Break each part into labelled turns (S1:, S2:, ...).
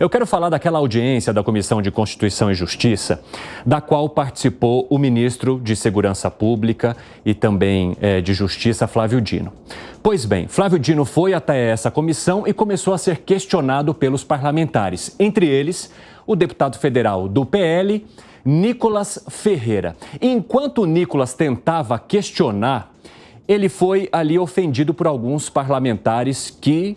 S1: Eu quero falar daquela audiência da Comissão de Constituição e Justiça, da qual participou o ministro de Segurança Pública e também de Justiça, Flávio Dino. Pois bem, Flávio Dino foi até essa comissão e começou a ser questionado pelos parlamentares, entre eles o deputado federal do PL, Nicolas Ferreira. Enquanto Nicolas tentava questionar, ele foi ali ofendido por alguns parlamentares que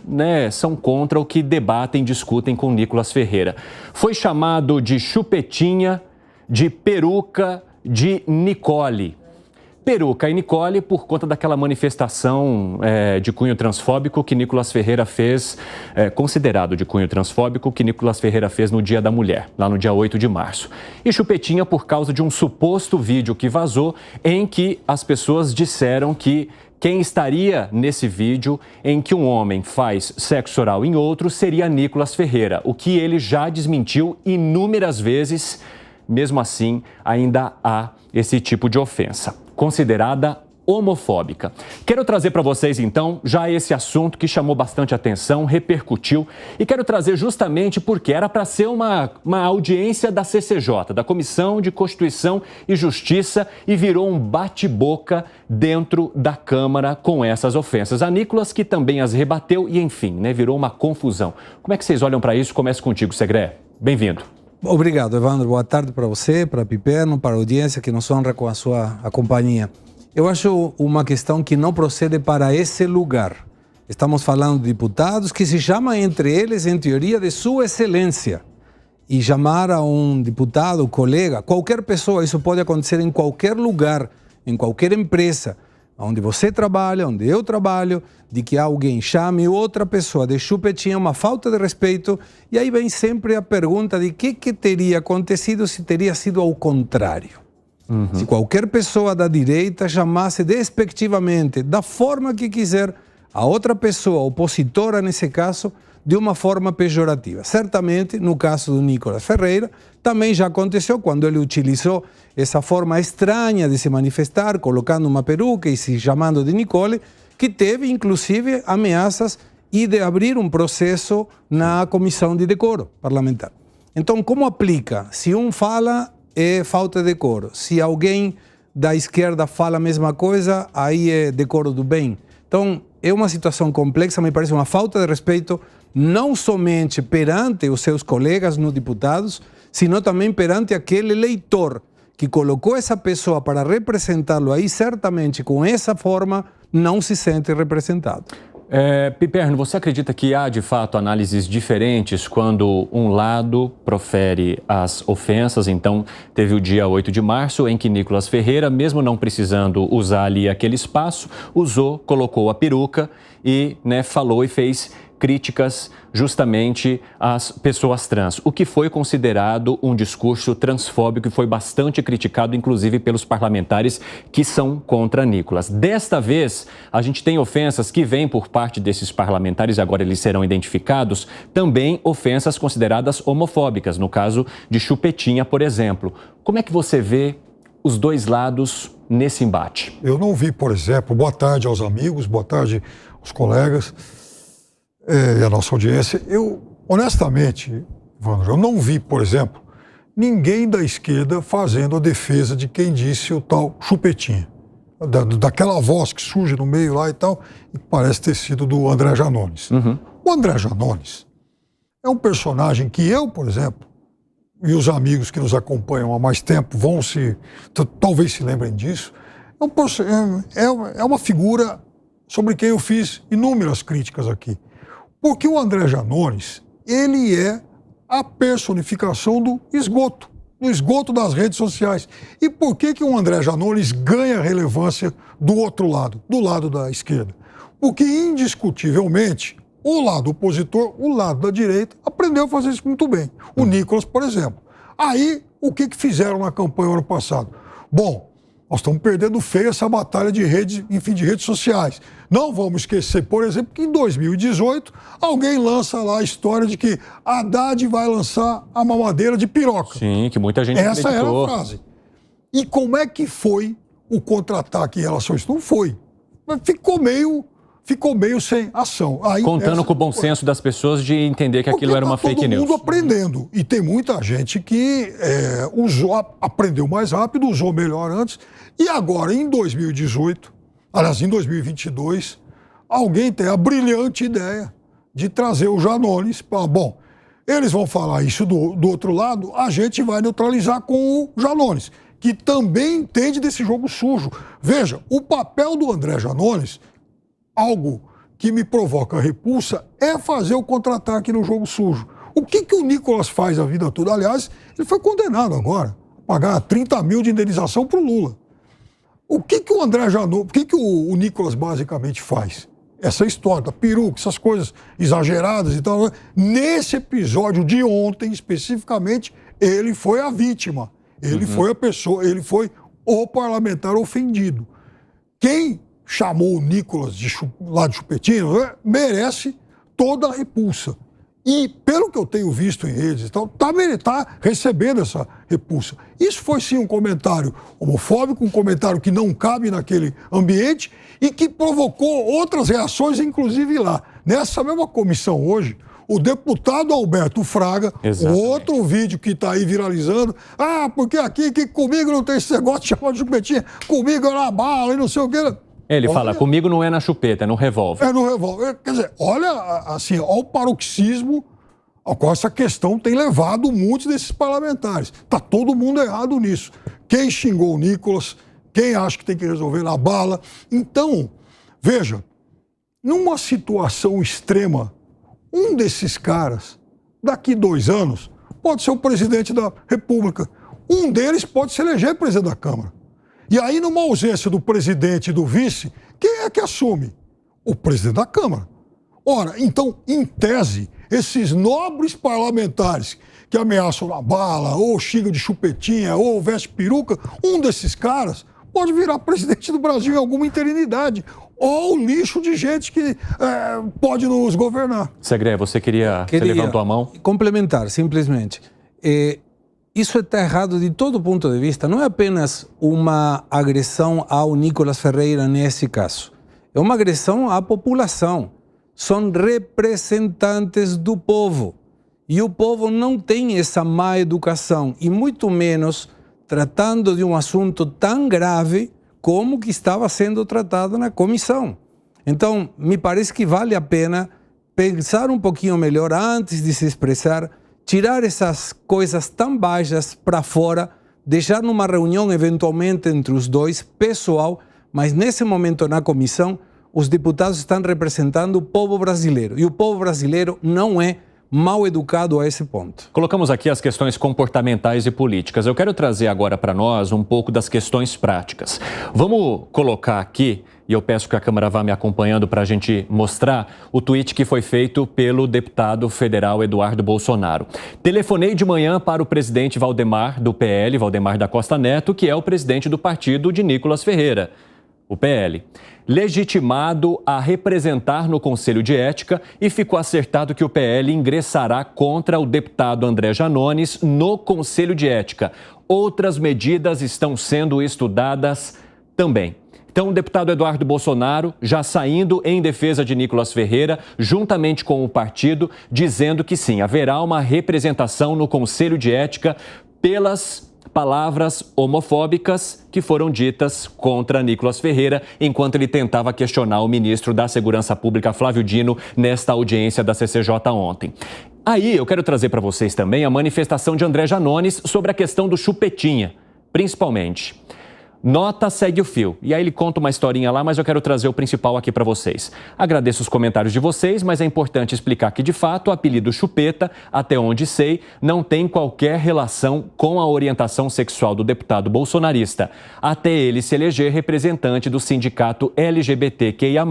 S1: são contra o que debatem, discutem com Nicolas Ferreira. Foi chamado de chupetinha, de peruca, de Nicole. Peruca e Nicole por conta daquela manifestação de cunho transfóbico que Nicolas Ferreira fez, considerado de cunho transfóbico, que Nicolas Ferreira fez no Dia da Mulher, lá no dia 8 de março. E chupetinha por causa de um suposto vídeo que vazou em que as pessoas disseram que quem estaria nesse vídeo em que um homem faz sexo oral em outro seria Nicolas Ferreira, o que ele já desmentiu inúmeras vezes. Mesmo assim, ainda há esse tipo de ofensa, considerada homofóbica. Quero trazer para vocês, então, já esse assunto que chamou bastante atenção, repercutiu, e quero trazer justamente porque era para ser uma audiência da CCJ, da Comissão de Constituição e Justiça, e virou um bate-boca dentro da Câmara com essas ofensas. A Nicolas, que também as rebateu, e enfim, virou uma confusão. Como é que vocês olham para isso? Começo contigo, Segré. Bem-vindo.
S2: Obrigado, Evandro. Boa tarde para você, para Piperno, para a audiência que nos honra com a sua companhia. Eu acho uma questão que não procede para esse lugar. Estamos falando de deputados que se chamam entre eles, em teoria, de Sua Excelência. E chamar a um deputado, colega, qualquer pessoa, isso pode acontecer em qualquer lugar, em qualquer empresa, onde você trabalha, onde eu trabalho, de que alguém chame outra pessoa de chupetinha, uma falta de respeito, e aí vem sempre a pergunta de que teria acontecido se teria sido ao contrário. Se qualquer pessoa da direita chamasse despectivamente, da forma que quiser, a outra pessoa, opositora nesse caso, de uma forma pejorativa. Certamente, no caso do Nicolas Ferreira, também já aconteceu quando ele utilizou essa forma estranha de se manifestar, colocando uma peruca e se chamando de Nicole, que teve, inclusive, ameaças e de abrir um processo na Comissão de Decoro Parlamentar. Então, como aplica? Se um fala, é falta de decoro. Se alguém da esquerda fala a mesma coisa, aí é decoro do bem. Então, é uma situação complexa, me parece uma falta de respeito, não somente perante os seus colegas no deputados, sino também perante aquele eleitor que colocou essa pessoa para representá-lo aí, certamente com essa forma não se sente representado.
S1: Piperno, você acredita que há de fato análises diferentes quando um lado profere as ofensas? Então, teve o dia 8 de março em que Nicolas Ferreira, mesmo não precisando usar ali aquele espaço, colocou a peruca e falou e fez críticas justamente às pessoas trans, o que foi considerado um discurso transfóbico e foi bastante criticado, inclusive pelos parlamentares que são contra Nicolas. Desta vez, a gente tem ofensas que vêm por parte desses parlamentares, agora eles serão identificados, também ofensas consideradas homofóbicas, no caso de chupetinha, por exemplo. Como é que você vê os dois lados nesse embate?
S3: Eu não vi, por exemplo, boa tarde aos amigos, boa tarde aos colegas e a nossa audiência. Eu, honestamente, Evandro, eu não vi, por exemplo, ninguém da esquerda fazendo a defesa de quem disse o tal chupetinha. Daquela voz que surge no meio lá e tal, e parece ter sido do André Janones. O André Janones é um personagem que eu, por exemplo, e os amigos que nos acompanham há mais tempo talvez se lembrem disso, é uma figura sobre quem eu fiz inúmeras críticas aqui. Porque o André Janones, ele é a personificação do esgoto das redes sociais. E por que o André Janones ganha relevância do outro lado, do lado da esquerda? Porque, indiscutivelmente, o lado opositor, o lado da direita, aprendeu a fazer isso muito bem. O Nicolas, por exemplo. Aí, o que fizeram na campanha ano passado? Bom, nós estamos perdendo feio essa batalha de redes, enfim, de redes sociais. Não vamos esquecer, por exemplo, que em 2018 alguém lança lá a história de que Haddad vai lançar a mamadeira de piroca.
S1: Sim, que muita gente
S3: acreditou. Essa era a frase. E como é que foi o contra-ataque em relação a isso? Não foi. Ficou meio ficou meio sem ação. Aí,
S1: contando com o bom senso das pessoas de entender que aquilo era uma fake news.
S3: Todo mundo aprendendo. E tem muita gente que aprendeu mais rápido, usou melhor antes. E agora, em 2018, aliás, em 2022, alguém tem a brilhante ideia de trazer o Janones para... Bom, eles vão falar isso do outro lado, a gente vai neutralizar com o Janones, que também entende desse jogo sujo. Veja, o papel do André Janones, algo que me provoca repulsa, é fazer o contra-ataque no jogo sujo. O que o Nicolas faz a vida toda? Aliás, ele foi condenado agora a pagar 30 mil de indenização para o Lula. O que o André Janones, o que o Nicolas basicamente faz? Essa história da peruca, essas coisas exageradas e tal. Nesse episódio de ontem, especificamente, ele foi a vítima. Ele foi a pessoa, ele foi o parlamentar ofendido. Quem chamou o Nicolas lá de chupetinho merece toda a repulsa. E, pelo que eu tenho visto em redes e tal, tá recebendo essa repulsa. Isso foi, sim, um comentário homofóbico, um comentário que não cabe naquele ambiente e que provocou outras reações, inclusive lá. Nessa mesma comissão hoje, o deputado Alberto Fraga, outro vídeo que está aí viralizando, porque aqui que comigo não tem esse negócio de chamar de chupetinha, comigo é na bala e não sei o que.
S1: Ele fala, comigo não é na chupeta, é no revólver.
S3: É no revólver. Quer dizer, olha o paroxismo ao qual essa questão tem levado muitos desses parlamentares. Está todo mundo errado nisso. Quem xingou o Nicolas, quem acha que tem que resolver na bala. Então, veja, numa situação extrema, um desses caras, daqui 2 anos, pode ser o presidente da República. Um deles pode se eleger presidente da Câmara. E aí, numa ausência do presidente e do vice, quem é que assume? O presidente da Câmara. Ora, então, em tese, esses nobres parlamentares que ameaçam na bala, ou xingam de chupetinha, ou veste peruca, um desses caras pode virar presidente do Brasil em alguma interinidade, ou lixo de gente que pode nos governar.
S1: Segré, você você levantou a mão?
S2: Complementar, simplesmente. Isso está errado de todo ponto de vista. Não é apenas uma agressão ao Nicolas Ferreira nesse caso. É uma agressão à população. São representantes do povo. E o povo não tem essa má educação, e muito menos tratando de um assunto tão grave como que estava sendo tratado na comissão. Então, me parece que vale a pena pensar um pouquinho melhor antes de se expressar, tirar essas coisas tão baixas para fora, deixar numa reunião eventualmente entre os dois, pessoal, mas nesse momento na comissão, os deputados estão representando o povo brasileiro. E o povo brasileiro não é mal educado a esse ponto.
S1: Colocamos aqui as questões comportamentais e políticas. Eu quero trazer agora para nós um pouco das questões práticas. Vamos colocar aqui, e eu peço que a Câmara vá me acompanhando para a gente mostrar o tweet que foi feito pelo deputado federal Eduardo Bolsonaro. Telefonei de manhã para o presidente Valdemar, do PL, Valdemar da Costa Neto, que é o presidente do partido de Nicolas Ferreira, o PL, legitimado a representar no Conselho de Ética, e ficou acertado que o PL ingressará contra o deputado André Janones no Conselho de Ética. Outras medidas estão sendo estudadas também. Então, o deputado Eduardo Bolsonaro já saindo em defesa de Nicolas Ferreira, juntamente com o partido, dizendo que sim, haverá uma representação no Conselho de Ética pelas palavras homofóbicas que foram ditas contra Nicolas Ferreira, enquanto ele tentava questionar o ministro da Segurança Pública, Flávio Dino, nesta audiência da CCJ ontem. Aí eu quero trazer para vocês também a manifestação de André Janones sobre a questão do chupetinha, principalmente. Nota segue o fio. E aí ele conta uma historinha lá, mas eu quero trazer o principal aqui para vocês. Agradeço os comentários de vocês, mas é importante explicar que, de fato, o apelido chupeta, até onde sei, não tem qualquer relação com a orientação sexual do deputado bolsonarista, até ele se eleger representante do sindicato LGBTQIA+,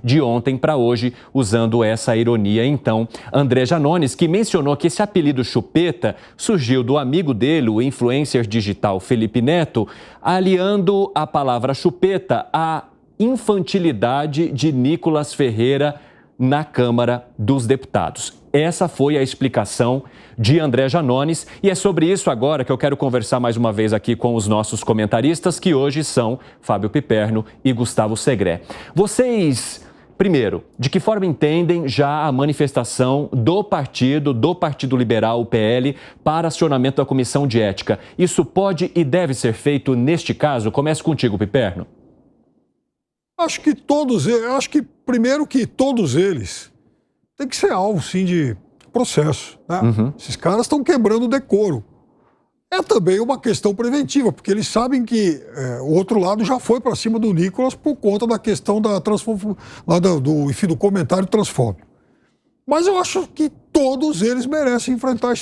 S1: de ontem para hoje, usando essa ironia. Então, André Janones, que mencionou que esse apelido chupeta surgiu do amigo dele, o influencer digital Felipe Neto, aliando a palavra chupeta à infantilidade de Nicolas Ferreira na Câmara dos Deputados. Essa foi a explicação de André Janones, e é sobre isso agora que eu quero conversar mais uma vez aqui com os nossos comentaristas, que hoje são Fábio Piperno e Gustavo Segré. Vocês primeiro, de que forma entendem já a manifestação do Partido Liberal, o PL, para acionamento da Comissão de Ética? Isso pode e deve ser feito neste caso? Começo contigo, Piperno.
S3: Acho que primeiro que todos eles têm que ser alvo, sim, de processo, né? Esses caras estão quebrando o decoro. É também uma questão preventiva, porque eles sabem que o outro lado já foi para cima do Nicolas por conta da questão da do comentário transfóbico. Mas eu acho que todos eles merecem enfrentar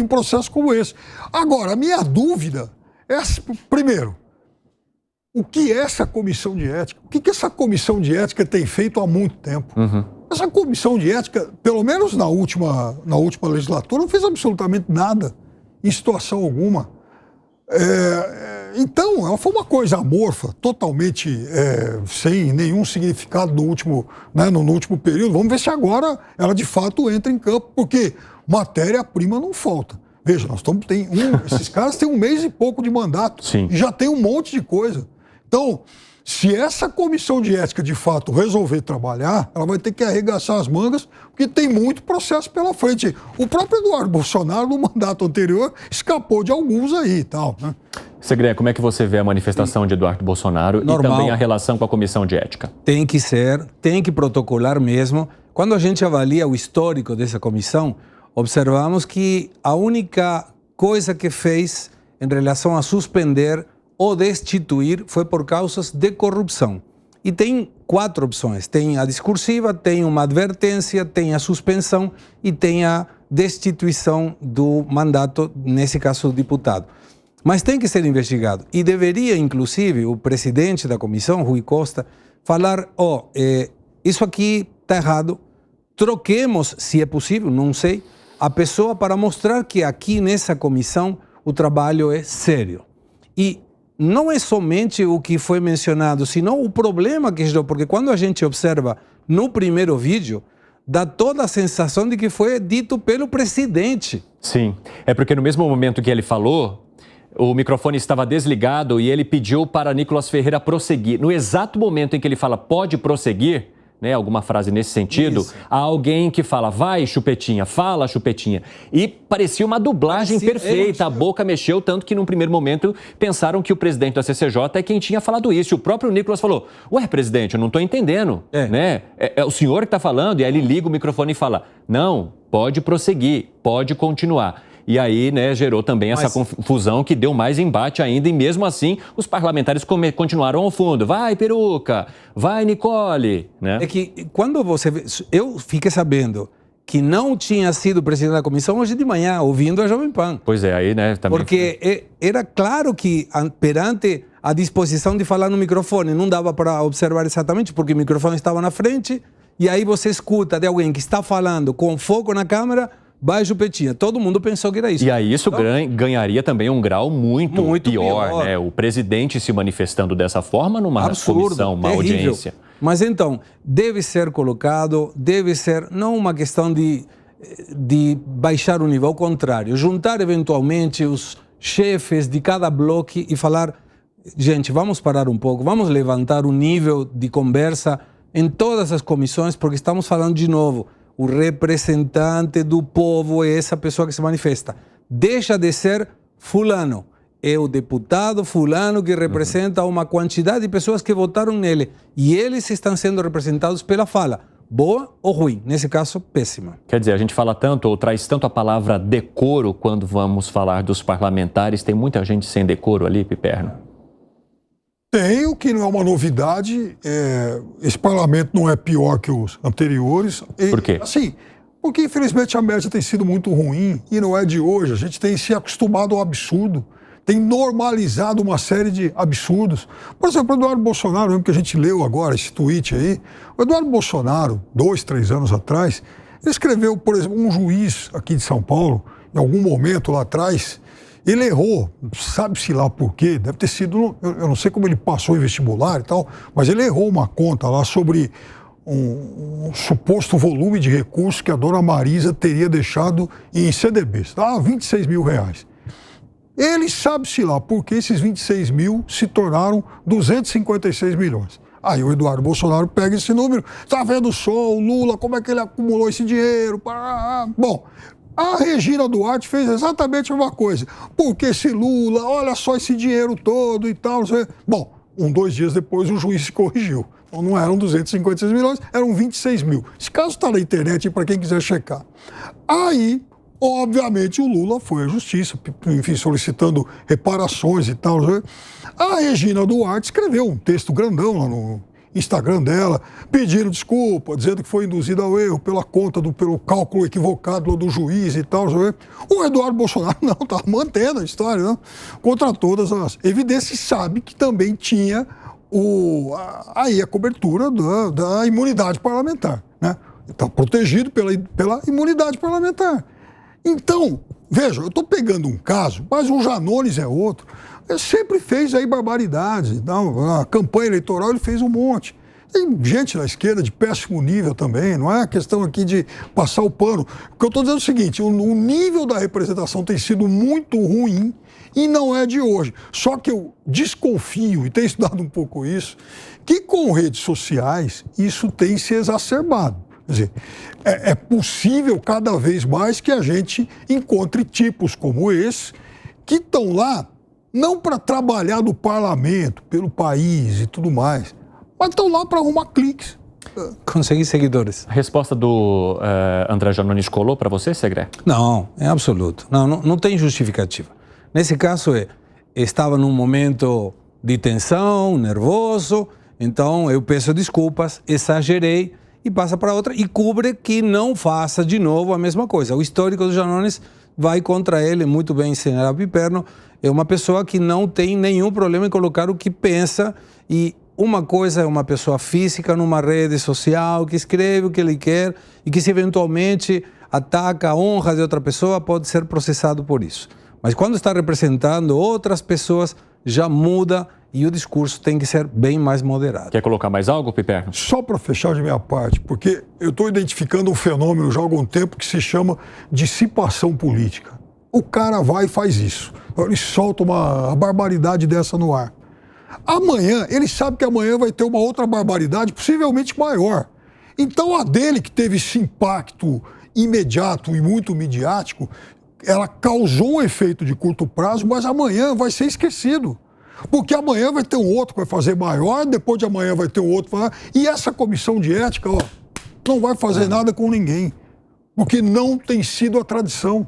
S3: processo como esse. Agora, a minha dúvida é, primeiro, o que é essa comissão de ética? O que essa comissão de ética tem feito há muito tempo? Essa comissão de ética, pelo menos na última legislatura, não fez absolutamente nada, em situação alguma. Então, ela foi uma coisa amorfa, totalmente sem nenhum significado no último período. Vamos ver se agora ela de fato entra em campo, porque matéria-prima não falta. Veja, esses caras têm 1 mês e pouco de mandato.
S1: Sim.
S3: E já tem um monte de coisa. Então, se essa comissão de ética de fato resolver trabalhar, ela vai ter que arregaçar as mangas, porque tem muito processo pela frente. O próprio Eduardo Bolsonaro, no mandato anterior, escapou de alguns aí e tal, né?
S1: Segre, como é que você vê a manifestação de Eduardo Bolsonaro e também a relação com a comissão de ética?
S2: Tem que protocolar mesmo. Quando a gente avalia o histórico dessa comissão, observamos que a única coisa que fez em relação a suspender ou destituir foi por causas de corrupção. E tem 4 opções. Tem a discursiva, tem uma advertência, tem a suspensão e tem a destituição do mandato, nesse caso, do deputado. Mas tem que ser investigado. E deveria, inclusive, o presidente da comissão, Rui Costa, falar, isso aqui está errado, troquemos, se é possível, não sei, a pessoa para mostrar que aqui nessa comissão o trabalho é sério. E não é somente o que foi mencionado, senão o problema que gerou, porque quando a gente observa no primeiro vídeo, dá toda a sensação de que foi dito pelo presidente.
S1: Sim, é porque no mesmo momento que ele falou, o microfone estava desligado e ele pediu para Nicolas Ferreira prosseguir. No exato momento em que ele fala pode prosseguir, né, alguma frase nesse sentido, há alguém que fala, vai Chupetinha, fala Chupetinha. E parecia uma dublagem perfeita, a boca mexeu, tanto que num primeiro momento pensaram que o presidente da CCJ é quem tinha falado isso. E o próprio Nicolas falou, ué, presidente, eu não estou entendendo, né? É o senhor que está falando, e aí ele liga o microfone e fala, não, pode prosseguir, pode continuar. E aí, né, gerou também essa confusão que deu mais embate ainda, e mesmo assim os parlamentares continuaram ao fundo. Vai, Peruca! Vai, Nicole! Né?
S2: É que quando você vê, eu fiquei sabendo que não tinha sido presidente da comissão hoje de manhã, ouvindo a Jovem Pan.
S1: Pois é, aí, né, também.
S2: Porque era claro que perante a disposição de falar no microfone, não dava para observar exatamente, porque o microfone estava na frente, e aí você escuta de alguém que está falando com foco na câmera, vai Chupetinha. Todo mundo pensou que era isso.
S1: E aí isso ganharia também um grau muito pior, né? O presidente se manifestando dessa forma numa comissão, uma audiência.
S2: Mas então, deve ser colocado, deve ser não uma questão de baixar o nível, ao contrário, juntar eventualmente os chefes de cada bloco e falar, gente, vamos parar um pouco, vamos levantar o nível de conversa em todas as comissões, porque estamos falando de novo, o representante do povo é essa pessoa que se manifesta. Deixa de ser fulano. É o deputado fulano que representa uma quantidade de pessoas que votaram nele. E eles estão sendo representados pela fala. Boa ou ruim? Nesse caso, péssima.
S1: Quer dizer, a gente fala tanto, ou traz tanto a palavra decoro quando vamos falar dos parlamentares. Tem muita gente sem decoro ali, Piperno?
S3: Tem, o que não é uma novidade. Esse parlamento não é pior que os anteriores.
S1: Por quê?
S3: Assim, porque infelizmente a média tem sido muito ruim e não é de hoje. A gente tem se acostumado ao absurdo, tem normalizado uma série de absurdos. Por exemplo, o Eduardo Bolsonaro, mesmo que a gente leu agora esse tweet aí, o Eduardo Bolsonaro, 2, 3 anos atrás, ele escreveu, por exemplo, um juiz aqui de São Paulo, em algum momento lá atrás, ele errou, sabe-se lá por quê, deve ter sido, eu não sei como ele passou em vestibular e tal, mas ele errou uma conta lá sobre um suposto volume de recursos que a dona Marisa teria deixado em CDBs, tá? 26 mil reais. Ele sabe-se lá porque esses 26 mil se tornaram 256 milhões. Aí o Eduardo Bolsonaro pega esse número, tá vendo só o Lula, como é que ele acumulou esse dinheiro? Bom, a Regina Duarte fez exatamente a mesma coisa. Porque esse Lula, olha só esse dinheiro todo e tal. Bom, 2 dias depois o juiz se corrigiu. Então não eram 256 milhões, eram 26 mil. Esse caso está na internet para quem quiser checar. Aí, obviamente, o Lula foi à justiça, enfim, solicitando reparações e tal. A Regina Duarte escreveu um texto grandão lá no Instagram dela, pedindo desculpa, dizendo que foi induzida ao erro pela conta, pelo cálculo equivocado do juiz e tal. O Eduardo Bolsonaro não, estava mantendo a história, não? Contra todas as evidências, sabe que também tinha aí a cobertura da imunidade parlamentar, né? Está protegido pela imunidade parlamentar. Então, veja, eu estou pegando um caso, mas o Janones é outro. Ele sempre fez aí barbaridades. Então, na campanha eleitoral ele fez um monte. Tem gente da esquerda de péssimo nível também, não é questão aqui de passar o pano. O que eu estou dizendo é o seguinte, o nível da representação tem sido muito ruim e não é de hoje. Só que eu desconfio, e tenho estudado um pouco isso, que com redes sociais isso tem se exacerbado. Quer dizer, é possível cada vez mais que a gente encontre tipos como esse que estão lá não para trabalhar no parlamento, pelo país e tudo mais, mas estão lá para arrumar cliques.
S2: Conseguir seguidores.
S1: A resposta do André Janones colou para você, Segré?
S2: Não, em absoluto. Não tem justificativa. Nesse caso, estava num momento de tensão, nervoso, então eu peço desculpas, exagerei e passa para outra e cubre que não faça de novo a mesma coisa. O histórico do Janones vai contra ele, muito bem ensinado a Piperno, é uma pessoa que não tem nenhum problema em colocar o que pensa e uma coisa é uma pessoa física numa rede social que escreve o que ele quer e que se eventualmente ataca a honra de outra pessoa pode ser processado por isso. Mas quando está representando outras pessoas já muda e o discurso tem que ser bem mais moderado.
S1: Quer colocar mais algo, Piperno?
S3: Só para fechar de minha parte, porque eu estou identificando um fenômeno já há algum tempo que se chama dissipação política. O cara vai e faz isso. Ele solta uma barbaridade dessa no ar. Amanhã, ele sabe que amanhã vai ter uma outra barbaridade, possivelmente maior. Então a dele, que teve esse impacto imediato e muito midiático, ela causou um efeito de curto prazo, mas amanhã vai ser esquecido. Porque amanhã vai ter um outro que vai fazer maior, depois de amanhã vai ter um outro. E essa comissão de ética, não vai fazer nada com ninguém. Porque não tem sido a tradição.